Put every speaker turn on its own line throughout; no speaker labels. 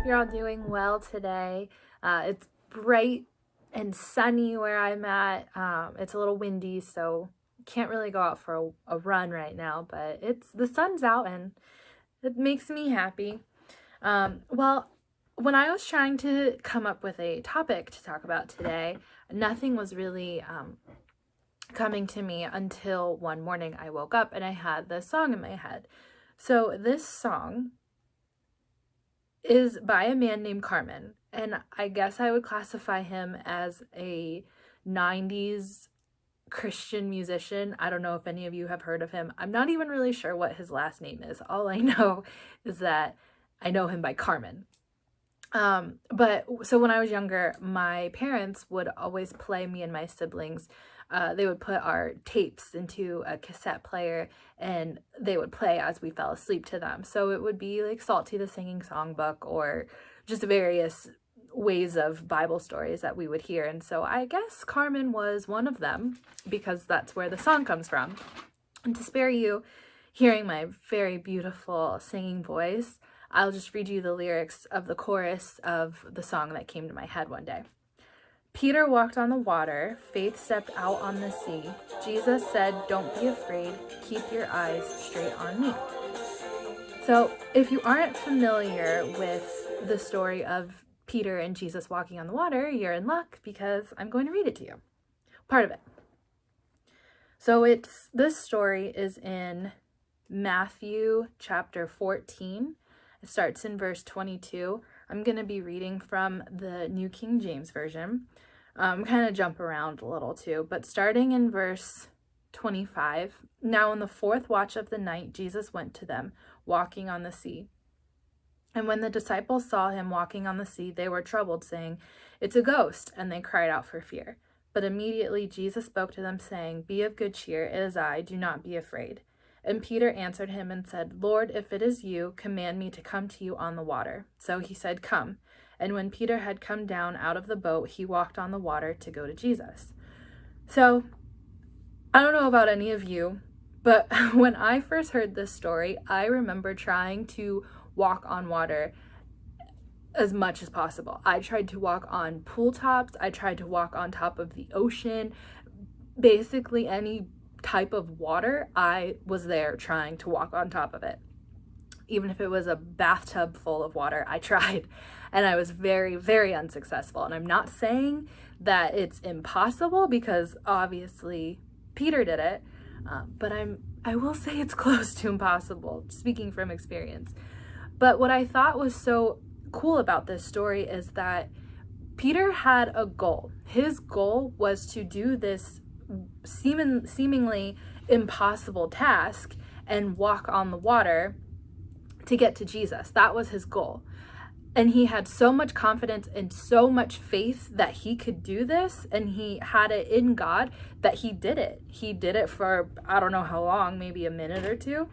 you're all doing well today. It's bright and sunny where I'm at. It's a little windy, so can't really go out for a run right now, but the sun's out and it makes me happy. Well, when I was trying to come up with a topic to talk about today, nothing was really coming to me until one morning I woke up and I had this song in my head. So this song is by a man named Carmen, and I guess I would classify him as a 90s Christian musician. I don't know if any of you have heard of him. I'm not even really sure what his last name is. All I know is that I know him by Carmen. But so when I was younger, my parents would always play me and my siblings. They would put our tapes into a cassette player and they would play as we fell asleep to them. So it would be like Salty the Singing Songbook or just various ways of Bible stories that we would hear. And so I guess Carmen was one of them because that's where the song comes from. And to spare you hearing my very beautiful singing voice, I'll just read you the lyrics of the chorus of the song that came to my head one day. Peter walked on the water, faith stepped out on the sea. Jesus said, "Don't be afraid, keep your eyes straight on me." So if you aren't familiar with the story of Peter and Jesus walking on the water, you're in luck because I'm going to read it to you. Part of it. So this story is in Matthew chapter 14. It starts in verse 22. I'm going to be reading from the New King James Version. Kind of jump around a little too, but starting in verse 25. Now in the fourth watch of the night, Jesus went to them, walking on the sea. And when the disciples saw him walking on the sea, they were troubled, saying, "It's a ghost," and they cried out for fear. But immediately Jesus spoke to them, saying, "Be of good cheer, it is I, do not be afraid." And Peter answered him and said, "Lord, if it is you, command me to come to you on the water." So he said, "Come." And when Peter had come down out of the boat, he walked on the water to go to Jesus. So I don't know about any of you, but when I first heard this story, I remember trying to walk on water as much as possible. I tried to walk on pool tops. I tried to walk on top of the ocean. Basically any type of water, I was there trying to walk on top of it. Even if it was a bathtub full of water, I tried, and I was very, very unsuccessful. And I'm not saying that it's impossible because obviously Peter did it, but I will say it's close to impossible, speaking from experience. But what I thought was so cool about this story is that Peter had a goal. His goal was to do this seemingly impossible task and walk on the water to get to Jesus. That was his goal. And he had so much confidence and so much faith that he could do this, and he had it in God that he did it. He did it for, I don't know how long, maybe a minute or two,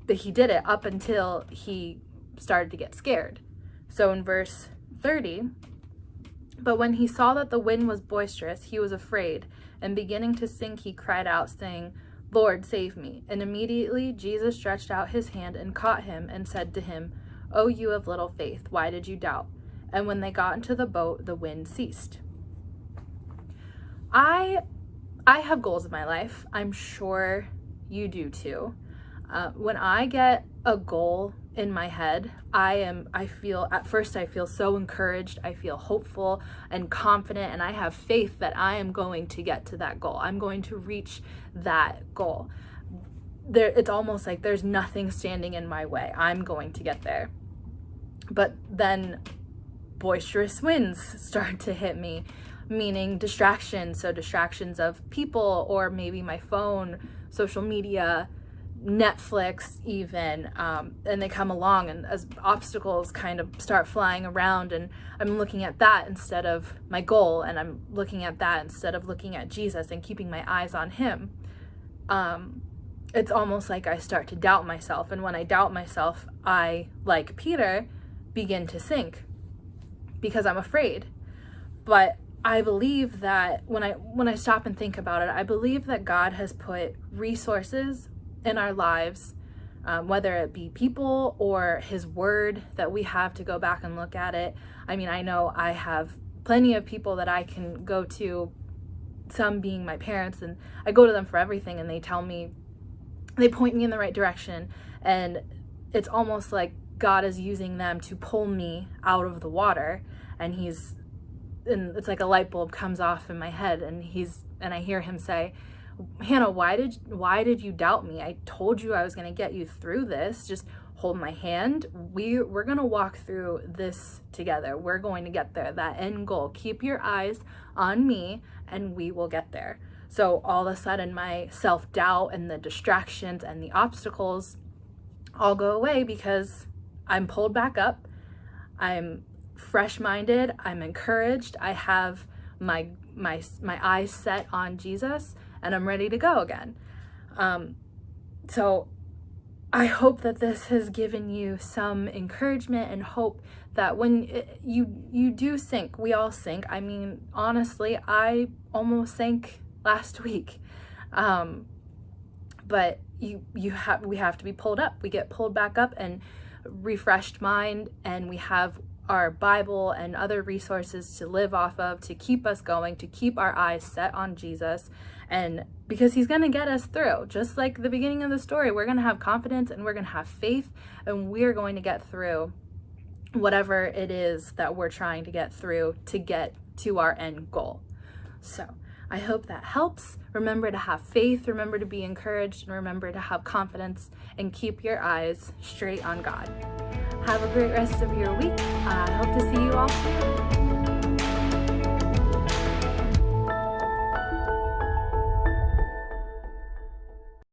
but he did it up until he started to get scared. So in verse 30, but when he saw that the wind was boisterous, he was afraid, and beginning to sink, he cried out, saying, "Lord, save me." And immediately Jesus stretched out his hand and caught him and said to him, "O you of little faith, why did you doubt?" And when they got into the boat, the wind ceased. I have goals in my life. I'm sure you do too. When I get a goal in my head, I feel so encouraged. I feel hopeful and confident, and I have faith that I am going to get to that goal. I'm going to reach that goal. It's almost like there's nothing standing in my way. I'm going to get there. But then boisterous winds start to hit me, meaning distractions. So distractions of people, or maybe my phone, social media, Netflix even, and they come along, and as obstacles kind of start flying around, and I'm looking at that instead of my goal, and I'm looking at that instead of looking at Jesus and keeping my eyes on him. It's almost like I start to doubt myself, and when I doubt myself, I, like Peter, begin to sink because I'm afraid. But I believe that when I stop and think about it, I believe that God has put resources in our lives whether it be people or his word that we have to go back and look at it. I mean, I know I have plenty of people that I can go to, some being my parents, and I go to them for everything, and they tell me, they point me in the right direction, and it's almost like God is using them to pull me out of the water, and it's like a light bulb comes off in my head, and I hear him say, Hannah, why did you doubt me? I told you I was going to get you through this. Just hold my hand. We're going to walk through this together. We're going to get there. That end goal. Keep your eyes on me and we will get there. So all of a sudden my self-doubt and the distractions and the obstacles all go away because I'm pulled back up. I'm fresh-minded. I'm encouraged. I have my eyes set on Jesus, and I'm ready to go again. So I hope that this has given you some encouragement and hope that when you do sink, we all sink. I mean, honestly, I almost sank last week. But we have to be pulled up. We get pulled back up and refreshed mind, and we have our Bible and other resources to live off of, to keep us going, to keep our eyes set on Jesus. And because he's going to get us through, just like the beginning of the story, we're going to have confidence and we're going to have faith, and we're going to get through whatever it is that we're trying to get through to get to our end goal. So I hope that helps. Remember to have faith, remember to be encouraged, and remember to have confidence, and keep your eyes straight on God. Have a great rest of your week. I hope to see you all soon.